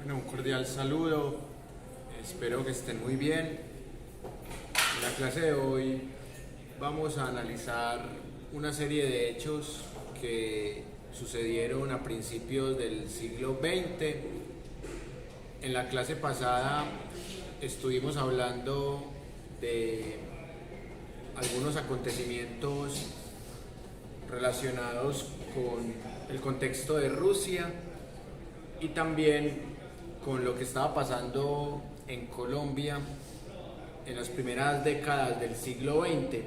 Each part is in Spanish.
Bueno, un cordial saludo, espero que estén muy bien. En la clase de hoy vamos a analizar una serie de hechos que sucedieron a principios del siglo XX. En la clase pasada estuvimos hablando de algunos acontecimientos relacionados con el contexto de Rusia y también con lo que estaba pasando en Colombia en las primeras décadas del siglo XX.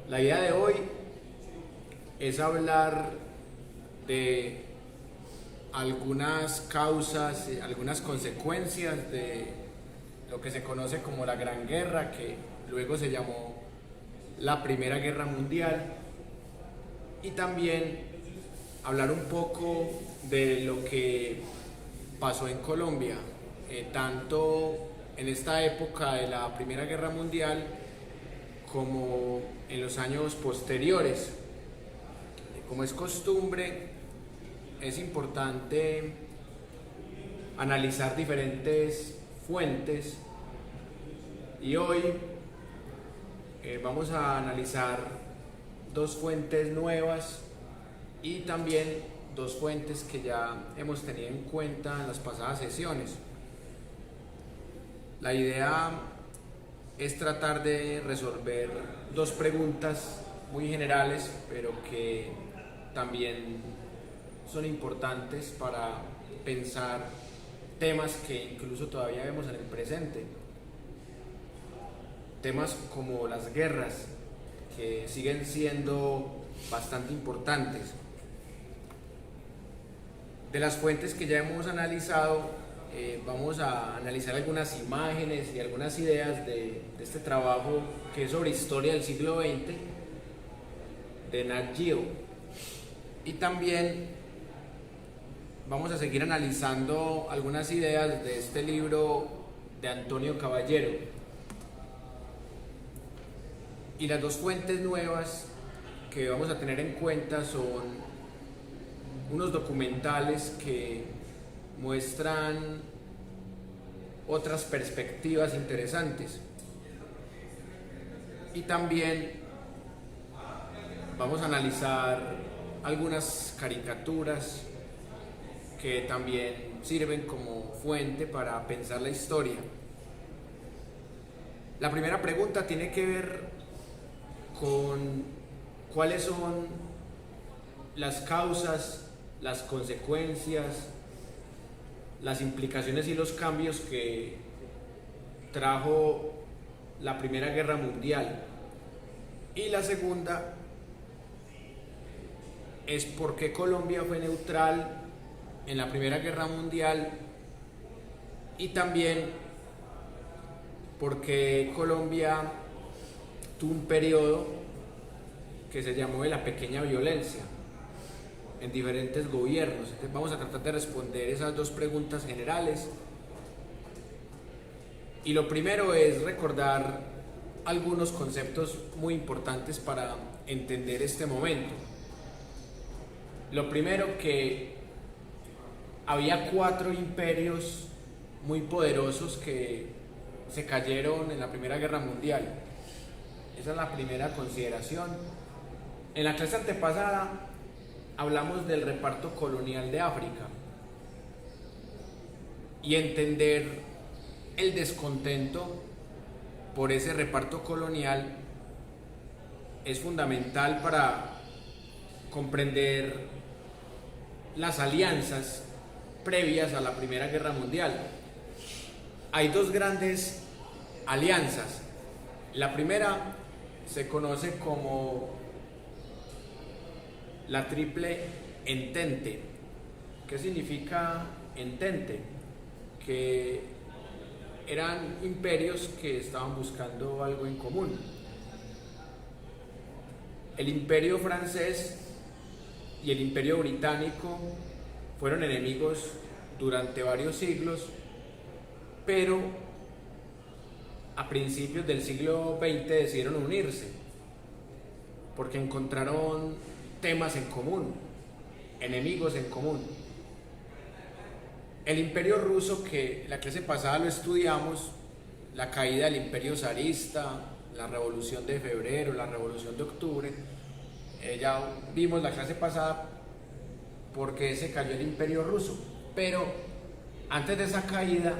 La idea de hoy es hablar de algunas causas, algunas consecuencias de lo que se conoce como la Gran Guerra, que luego se llamó la Primera Guerra Mundial, y también hablar un poco de lo que pasó en Colombia, tanto en esta época de la Primera Guerra Mundial como en los años posteriores. Como es costumbre, es importante analizar diferentes fuentes y hoy vamos a analizar dos fuentes nuevas y también dos fuentes que ya hemos tenido en cuenta en las pasadas sesiones. La idea es tratar de resolver dos preguntas muy generales, pero que también son importantes para pensar temas que incluso todavía vemos en el presente. Temas como las guerras, que siguen siendo bastante importantes. De las fuentes que ya hemos analizado, vamos a analizar algunas imágenes y algunas ideas de este trabajo que es sobre historia del siglo XX de Nat Geo. Y también vamos a seguir analizando algunas ideas de este libro de Antonio Caballero. Y las dos fuentes nuevas que vamos a tener en cuenta son unos documentales que muestran otras perspectivas interesantes. Y también vamos a analizar algunas caricaturas que también sirven como fuente para pensar la historia. La primera pregunta tiene que ver con cuáles son las causas, las consecuencias, las implicaciones y los cambios que trajo la Primera Guerra Mundial. Y la segunda es por qué Colombia fue neutral en la Primera Guerra Mundial y también por qué Colombia tuvo un periodo que se llamó de la pequeña violencia en diferentes gobiernos. Entonces vamos a tratar de responder esas dos preguntas generales. Y lo primero es recordar algunos conceptos muy importantes para entender este momento. Lo primero, que había 4 imperios muy poderosos que se cayeron en la Primera Guerra Mundial. Esa es la primera consideración. En la clase antepasada hablamos del reparto colonial de África y entender el descontento por ese reparto colonial es fundamental para comprender las alianzas previas a la Primera Guerra Mundial. Hay dos grandes alianzas. La primera se conoce como la Triple Entente. ¿Qué significa entente? Que eran imperios que estaban buscando algo en común. El imperio francés y el imperio británico fueron enemigos durante varios siglos, pero a principios del siglo XX decidieron unirse porque encontraron temas en común, enemigos en común. El imperio ruso, que la clase pasada lo estudiamos, la caída del imperio zarista, la revolución de febrero, la revolución de octubre, ya vimos la clase pasada por qué se cayó el imperio ruso. Pero antes de esa caída,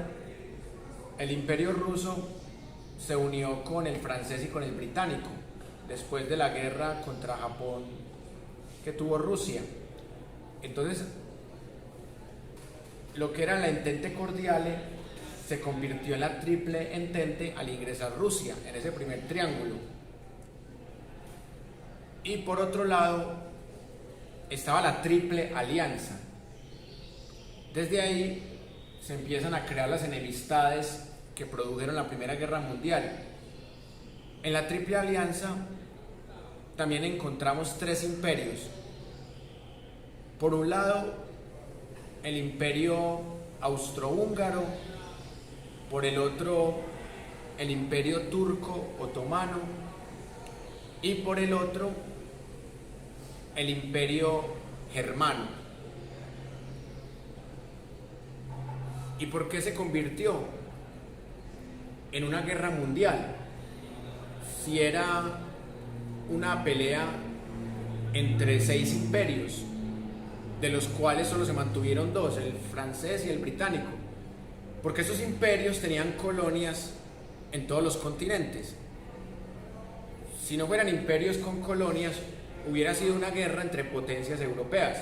el imperio ruso se unió con el francés y con el británico, después de la guerra contra Japón que tuvo Rusia. Entonces, lo que era la Entente Cordiale se convirtió en la Triple Entente al ingresar Rusia en ese primer triángulo. Y por otro lado estaba la Triple Alianza. Desde ahí se empiezan a crear las enemistades que produjeron la Primera Guerra Mundial. En la Triple Alianza también encontramos tres imperios. Por un lado, el imperio austrohúngaro, por el otro, el imperio turco otomano, y por el otro, el imperio germano. ¿Y por qué se convirtió en una guerra mundial? Si era una pelea entre 6 imperios, de los cuales solo se mantuvieron 2, el francés y el británico, porque esos imperios tenían colonias en todos los continentes. Si no fueran imperios con colonias, hubiera sido una guerra entre potencias europeas.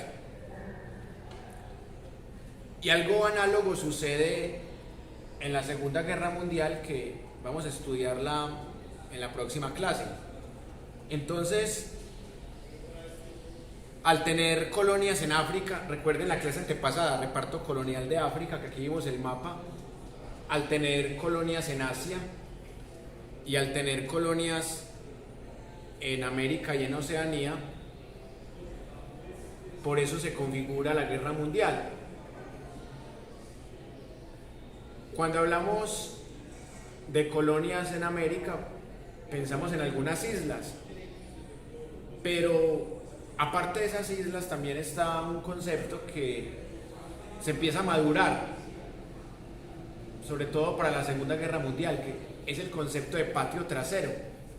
Y algo análogo sucede en la Segunda Guerra Mundial, que vamos a estudiarla en la próxima clase. Entonces, al tener colonias en África, recuerden la clase antepasada, reparto colonial de África, que aquí vimos el mapa, al tener colonias en Asia y al tener colonias en América y en Oceanía, por eso se configura la guerra mundial. Cuando hablamos de colonias en América, pensamos en algunas islas, pero aparte de esas islas también está un concepto que se empieza a madurar, sobre todo para la Segunda Guerra Mundial, que es el concepto de patio trasero,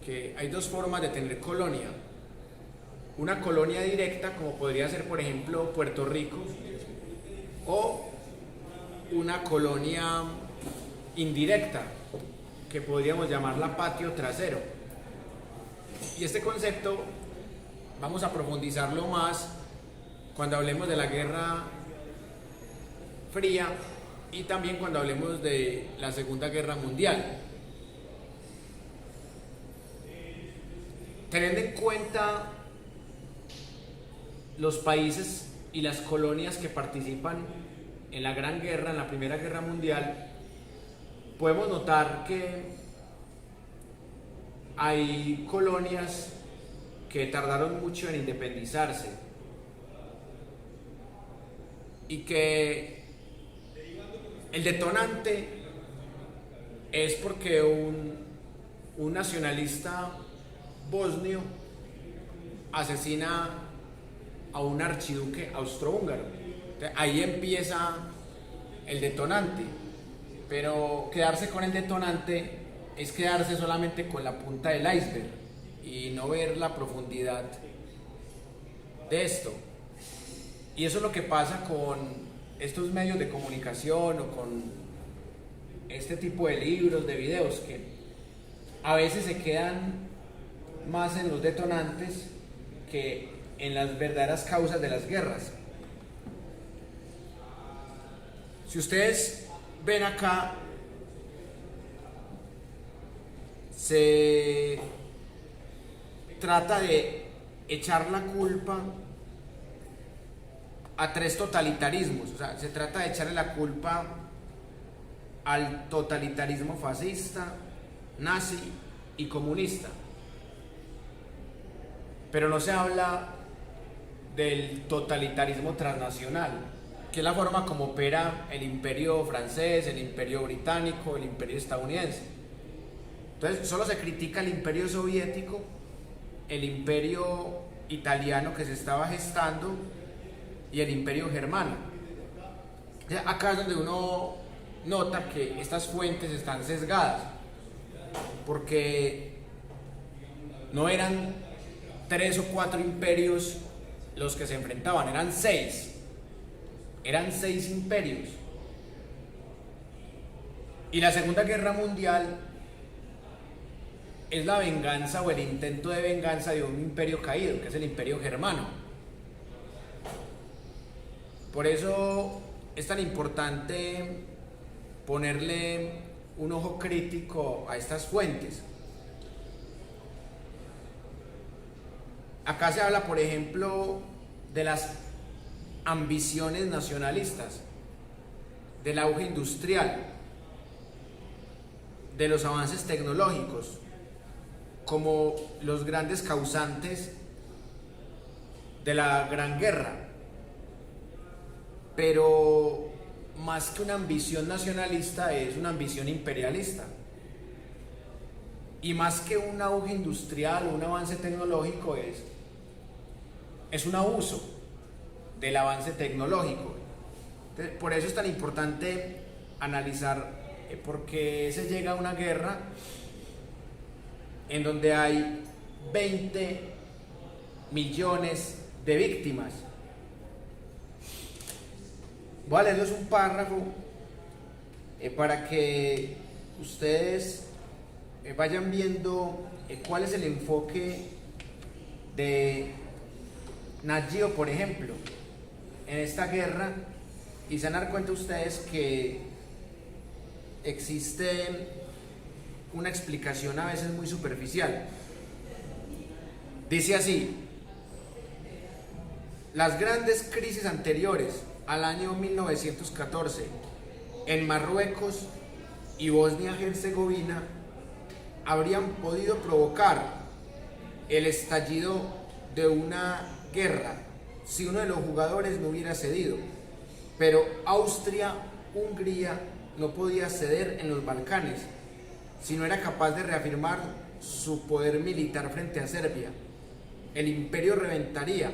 que hay 2 formas de tener colonia. Una colonia directa, como podría ser por ejemplo Puerto Rico, o una colonia indirecta, que podríamos llamarla patio trasero. Y este concepto vamos a profundizarlo más cuando hablemos de la Guerra Fría y también cuando hablemos de la Segunda Guerra Mundial. Teniendo en cuenta los países y las colonias que participan en la Gran Guerra, en la Primera Guerra Mundial, podemos notar que hay colonias que tardaron mucho en independizarse y que el detonante es porque un nacionalista bosnio asesina a un archiduque austrohúngaro. Ahí empieza el detonante, pero quedarse con el detonante es quedarse solamente con la punta del iceberg y no ver la profundidad de esto. Y eso es lo que pasa con estos medios de comunicación o con este tipo de libros, de videos, que a veces se quedan más en los detonantes que en las verdaderas causas de las guerras. Si ustedes ven acá, se trata de echar la culpa a 3 totalitarismos. O sea, se trata de echarle la culpa al totalitarismo fascista, nazi y comunista. Pero no se habla del totalitarismo transnacional, que es la forma como opera el imperio francés, el imperio británico, el imperio estadounidense. Entonces solo se critica el imperio soviético, el imperio italiano que se estaba gestando y el imperio germano. Acá es donde uno nota que estas fuentes están sesgadas, porque no eran 3 o 4 imperios los que se enfrentaban, eran 6. Eran 6 imperios. Y la Segunda Guerra Mundial es la venganza o el intento de venganza de un imperio caído, que es el Imperio Germano. Por eso es tan importante ponerle un ojo crítico a estas fuentes. Acá se habla, por ejemplo, de las ambiciones nacionalistas, del auge industrial, de los avances tecnológicos, como los grandes causantes de la Gran Guerra. Pero más que una ambición nacionalista, es una ambición imperialista. Y más que un auge industrial o un avance tecnológico, es un abuso del avance tecnológico. Entonces, por eso es tan importante analizar por qué se llega a una guerra en donde hay 20 millones de víctimas. Voy a leerles un párrafo para que ustedes vayan viendo cuál es el enfoque de Nat Geo, por ejemplo, en esta guerra, y se van a dar cuenta ustedes que existe una explicación a veces muy superficial. Dice así: las grandes crisis anteriores al año 1914 en Marruecos y Bosnia-Herzegovina habrían podido provocar el estallido de una guerra si uno de los jugadores no hubiera cedido, pero Austria-Hungría no podía ceder en los Balcanes si no era capaz de reafirmar su poder militar frente a Serbia. El imperio reventaría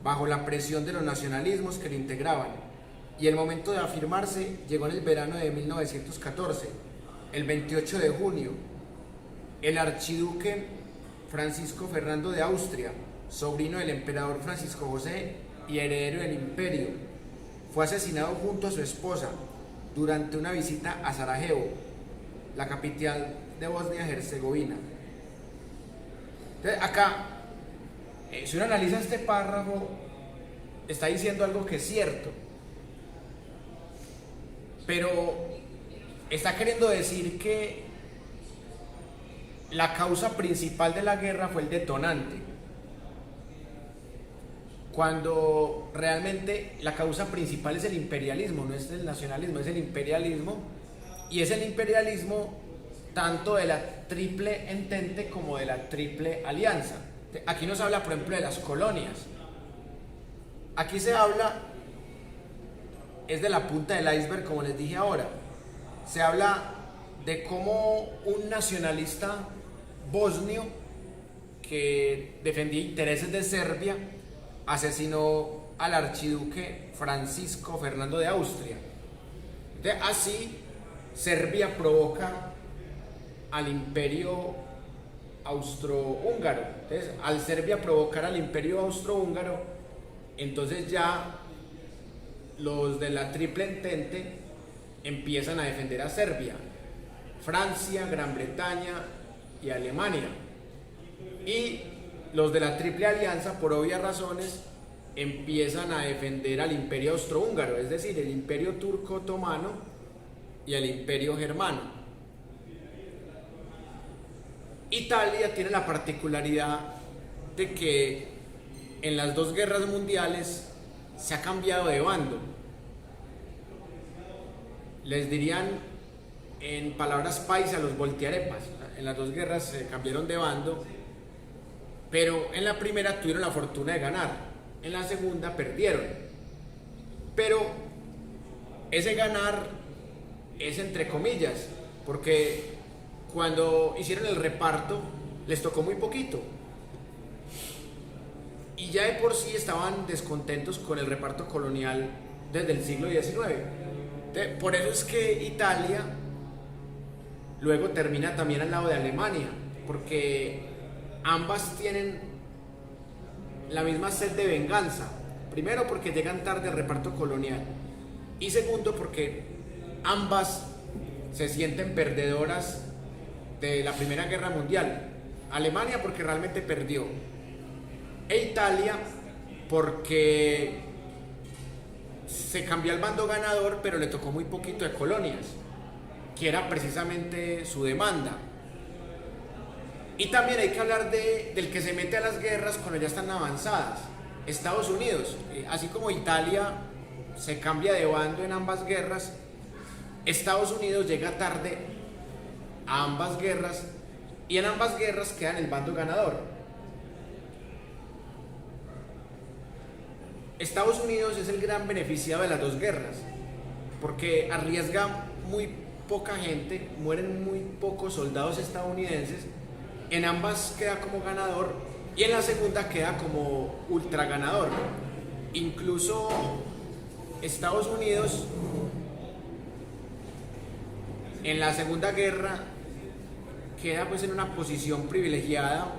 bajo la presión de los nacionalismos que lo integraban, y el momento de afirmarse llegó en el verano de 1914. El 28 de junio, el archiduque Francisco Fernando de Austria, sobrino del emperador Francisco José y heredero del imperio, fue asesinado junto a su esposa durante una visita a Sarajevo, la capital de Bosnia-Herzegovina. Entonces, acá, si uno analiza este párrafo, está diciendo algo que es cierto, pero está queriendo decir que la causa principal de la guerra fue el detonante, cuando realmente la causa principal es el imperialismo, no es el nacionalismo, es el imperialismo, y es el imperialismo tanto de la Triple Entente como de la Triple Alianza. Aquí no se habla, por ejemplo, de las colonias. Aquí se habla, es de la punta del iceberg, como les dije ahora. Se habla de cómo un nacionalista bosnio que defendía intereses de Serbia asesinó al archiduque Francisco Fernando de Austria. Entonces, así Serbia provoca al imperio austrohúngaro. Entonces, al Serbia provocar al imperio austrohúngaro, entonces ya los de la Triple Entente empiezan a defender a Serbia: Francia, Gran Bretaña y Alemania. Y los de la Triple Alianza, por obvias razones, empiezan a defender al imperio austrohúngaro, es decir, el imperio turco otomano y el imperio germano. Italia tiene la particularidad de que en las dos guerras mundiales se ha cambiado de bando. Les dirían en palabras paisas los voltearepas. En las dos guerras se cambiaron de bando, pero en la primera tuvieron la fortuna de ganar, en la segunda perdieron. Pero ese ganar es entre comillas, porque cuando hicieron el reparto les tocó muy poquito, y ya de por sí estaban descontentos con el reparto colonial desde el siglo XIX. Por eso es que Italia luego termina también al lado de Alemania, porque ambas tienen la misma sed de venganza. Primero porque llegan tarde al reparto colonial y segundo porque ambas se sienten perdedoras de la Primera Guerra Mundial. Alemania porque realmente perdió, e Italia porque se cambió al bando ganador, pero le tocó muy poquito de colonias, que era precisamente su demanda. Y también hay que hablar del que se mete a las guerras cuando ya están avanzadas, Estados Unidos. Así como Italia se cambia de bando en ambas guerras, Estados Unidos llega tarde a ambas guerras y en ambas guerras queda en el bando ganador. Estados Unidos es el gran beneficiado de las dos guerras, porque arriesga muy poca gente, mueren muy pocos soldados estadounidenses, en ambas queda como ganador y en la segunda queda como ultra ganador. Incluso Estados Unidos en la Segunda Guerra queda pues en una posición privilegiada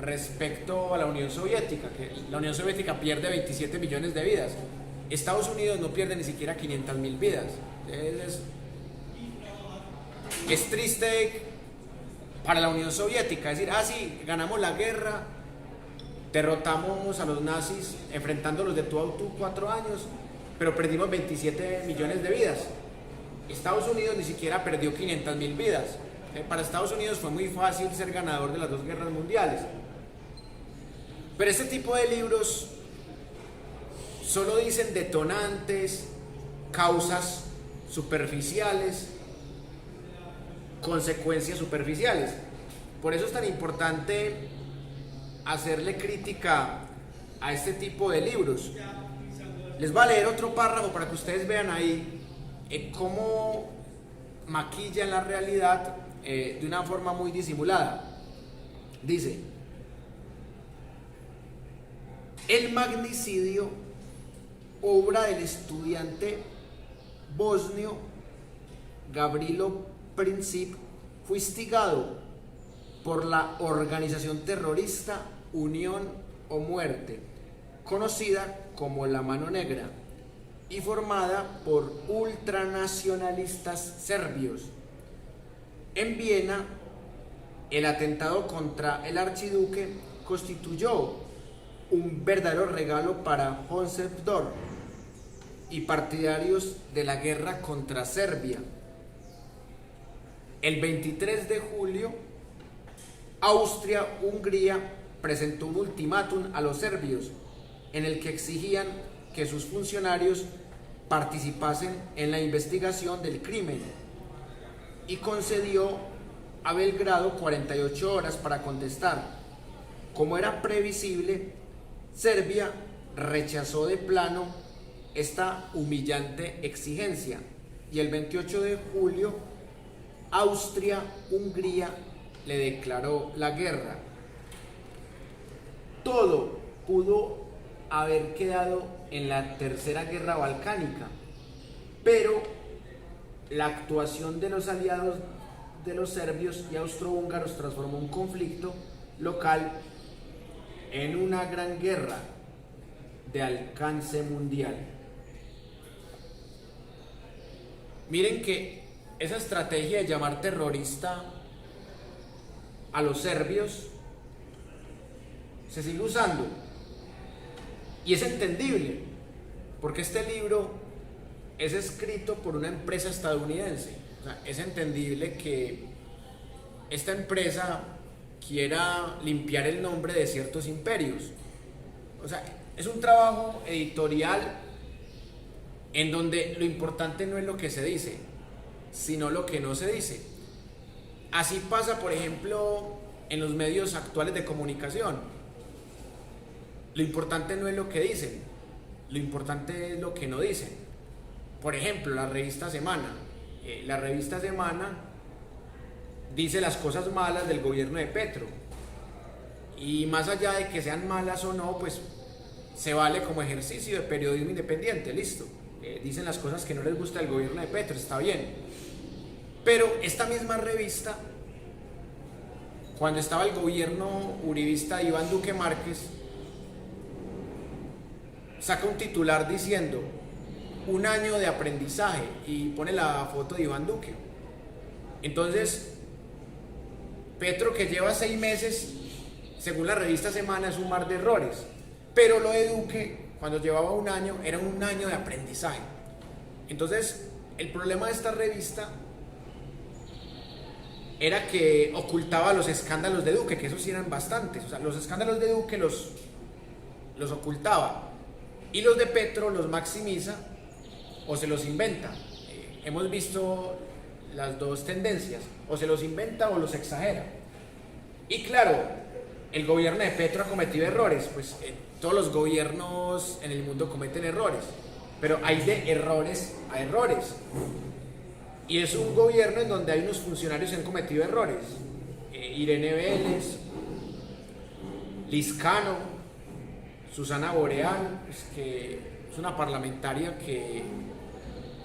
respecto a la Unión Soviética, que la Unión Soviética pierde 27 millones de vidas. Estados Unidos no pierde ni siquiera 500.000 vidas. Es triste para la Unión Soviética decir, sí, ganamos la guerra, derrotamos a los nazis enfrentándolos de tú a tú 4 años, pero perdimos 27 millones de vidas. Estados Unidos ni siquiera perdió 500.000 vidas. Para Estados Unidos fue muy fácil ser ganador de las dos guerras mundiales. Pero este tipo de libros solo dicen detonantes, causas superficiales, consecuencias superficiales. Por eso es tan importante hacerle crítica a este tipo de libros. Les voy a leer otro párrafo para que ustedes vean ahí cómo maquillan la realidad de una forma muy disimulada. Dice: el magnicidio, obra del estudiante bosnio Gavrilo Princip, fue instigado por la organización terrorista Unión o Muerte, conocida como la Mano Negra, y formada por ultranacionalistas serbios. En Viena, el atentado contra el archiduque constituyó un verdadero regalo para Hohenzollern y partidarios de la guerra contra Serbia. El 23 de julio, Austria-Hungría presentó un ultimátum a los serbios en el que exigían que sus funcionarios participasen en la investigación del crimen y concedió a Belgrado 48 horas para contestar. Como era previsible, Serbia rechazó de plano esta humillante exigencia y el 28 de julio Austria-Hungría le declaró la guerra. Todo pudo haber quedado en la Tercera Guerra Balcánica, pero la actuación de los aliados de los serbios y austrohúngaros transformó un conflicto local en una gran guerra de alcance mundial. Miren que esa estrategia de llamar terrorista a los serbios se sigue usando y es entendible porque este libro es escrito por una empresa estadounidense. O sea, es entendible que esta empresa quiera limpiar el nombre de ciertos imperios. O sea, es un trabajo editorial en donde lo importante no es lo que se dice, sino lo que no se dice. Así pasa, por ejemplo, en los medios actuales de comunicación. Lo importante no es lo que dicen, lo importante es lo que no dicen. Por ejemplo, la revista Semana. La revista Semana dice las cosas malas del gobierno de Petro. Y más allá de que sean malas o no, pues se vale como ejercicio de periodismo independiente, listo. Dicen las cosas que no les gusta del gobierno de Petro, está bien. Pero esta misma revista, cuando estaba el gobierno uribista de Iván Duque Márquez, saca un titular diciendo 1 año de aprendizaje y pone la foto de Iván Duque. Entonces, Petro, que lleva 6 meses, según la revista Semana, es un mar de errores. Pero lo de Duque, cuando llevaba 1 año, era 1 año de aprendizaje. Entonces, el problema de esta revista era que ocultaba los escándalos de Duque, que esos sí eran bastantes. O sea, los escándalos de Duque los ocultaba. Y los de Petro los maximiza o se los inventa. Hemos visto las dos tendencias, o se los inventa o los exagera. Y claro, el gobierno de Petro ha cometido errores, pues todos los gobiernos en el mundo cometen errores, pero hay de errores a errores. Y es un gobierno en donde hay unos funcionarios que han cometido errores. Irene Vélez, Lizcano, Susana Boreal, que es una parlamentaria que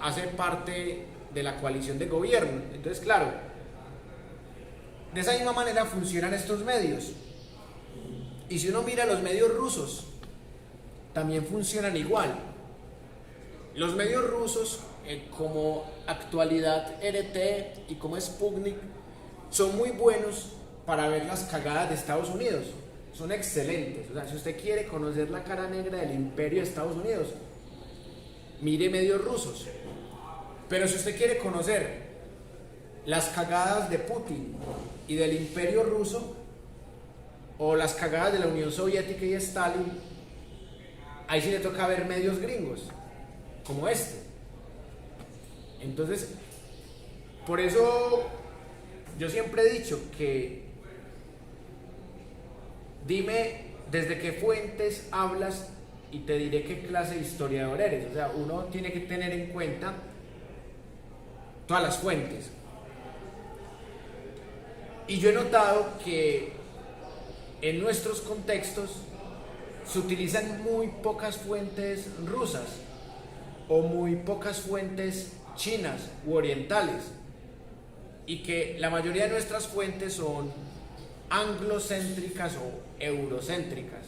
hace parte de la coalición de gobierno. Entonces, claro, de esa misma manera funcionan estos medios. Y si uno mira los medios rusos, también funcionan igual. Los medios rusos, como Actualidad RT y como Sputnik, son muy buenos para ver las cagadas de Estados Unidos. Son excelentes. O sea, si usted quiere conocer la cara negra del imperio de Estados Unidos, mire medios rusos. Pero si usted quiere conocer las cagadas de Putin y del imperio ruso, o las cagadas de la Unión Soviética y Stalin, ahí sí le toca ver medios gringos, como este. Entonces, por eso yo siempre he dicho que dime desde qué fuentes hablas y te diré qué clase de historiador eres. O sea, uno tiene que tener en cuenta todas las fuentes. Y yo he notado que en nuestros contextos se utilizan muy pocas fuentes rusas o muy pocas fuentes chinas u orientales, y que la mayoría de nuestras fuentes son anglocéntricas o eurocéntricas.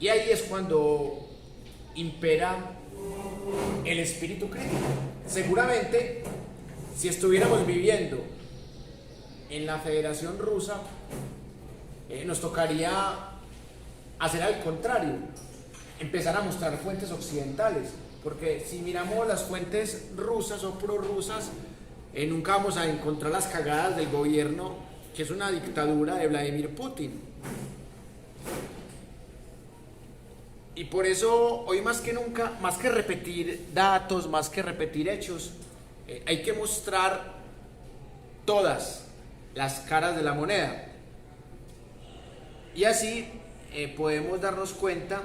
Y ahí es cuando impera el espíritu crítico. Seguramente, si estuviéramos viviendo en la Federación Rusa, nos tocaría hacer al contrario, empezar a mostrar fuentes occidentales, porque si miramos las fuentes rusas o prorrusas, nunca vamos a encontrar las cagadas del gobierno, que es una dictadura de Vladimir Putin. Y por eso hoy más que nunca, más que repetir datos, más que repetir hechos, hay que mostrar todas las caras de la moneda. Y así podemos darnos cuenta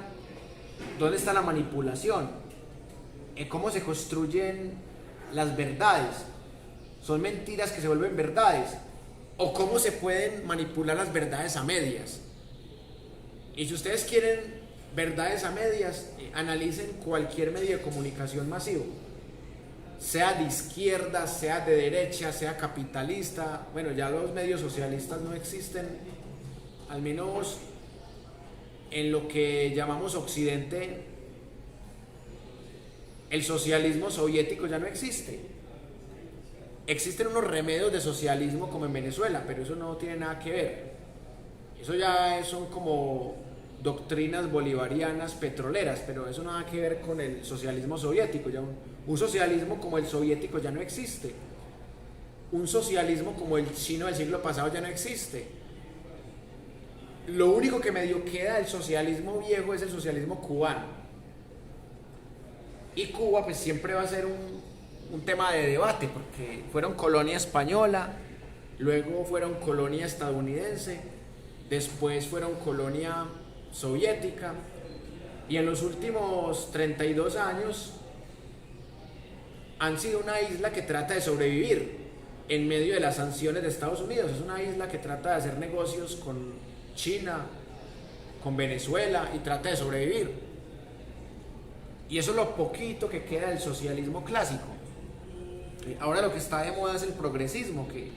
dónde está la manipulación, cómo se construyen las verdades. Son mentiras que se vuelven verdades, o cómo se pueden manipular las verdades a medias. Y si ustedes quieren verdades a medias, analicen cualquier medio de comunicación masivo, sea de izquierda, sea de derecha, sea capitalista. Bueno, ya los medios socialistas no existen, al menos en lo que llamamos Occidente. El socialismo soviético ya no existe. Existen unos remedios de socialismo como en Venezuela, pero eso no tiene nada que ver. Eso ya son como doctrinas bolivarianas petroleras, pero eso nada que ver con el socialismo soviético. Ya un socialismo como el soviético ya no existe. Un socialismo como el chino del siglo pasado ya no existe. Lo único que medio queda del socialismo viejo es el socialismo cubano. Y Cuba pues siempre va a ser un tema de debate, porque fueron colonia española, luego fueron colonia estadounidense, después fueron colonia soviética, y en los últimos 32 años han sido una isla que trata de sobrevivir en medio de las sanciones de Estados Unidos. Es una isla que trata de hacer negocios con China, con Venezuela, y trata de sobrevivir. Y eso es lo poquito que queda del socialismo clásico. Ahora lo que está de moda es el progresismo, que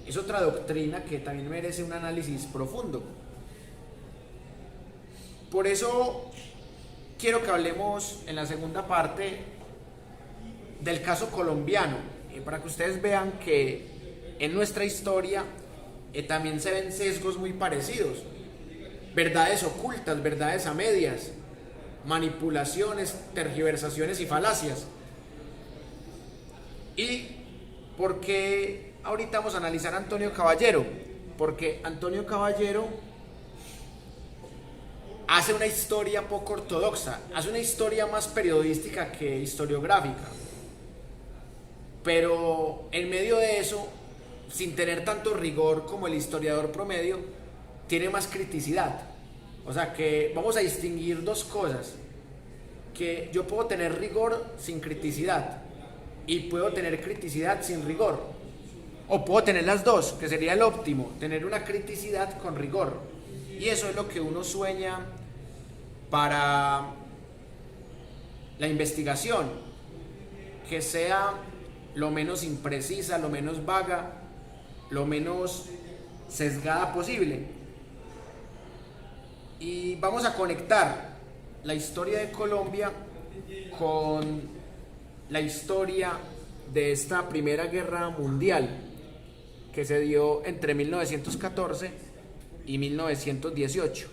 es otra doctrina que también merece un análisis profundo. Por eso quiero que hablemos en la segunda parte del caso colombiano, para que ustedes vean que en nuestra historia también se ven sesgos muy parecidos, verdades ocultas, verdades a medias, manipulaciones, tergiversaciones y falacias. ¿Y por qué ahorita vamos a analizar a Antonio Caballero? Porque Antonio Caballero hace una historia poco ortodoxa, hace una historia más periodística que historiográfica, pero en medio de eso, sin tener tanto rigor como el historiador promedio, tiene más criticidad. O sea que vamos a distinguir dos cosas, que yo puedo tener rigor sin criticidad y puedo tener criticidad sin rigor, o puedo tener las dos, que sería el óptimo, tener una criticidad con rigor. Y eso es lo que uno sueña para la investigación, que sea lo menos imprecisa, lo menos vaga, lo menos sesgada posible. Y vamos a conectar la historia de Colombia con la historia de esta Primera Guerra Mundial que se dio entre 1914 y 1918.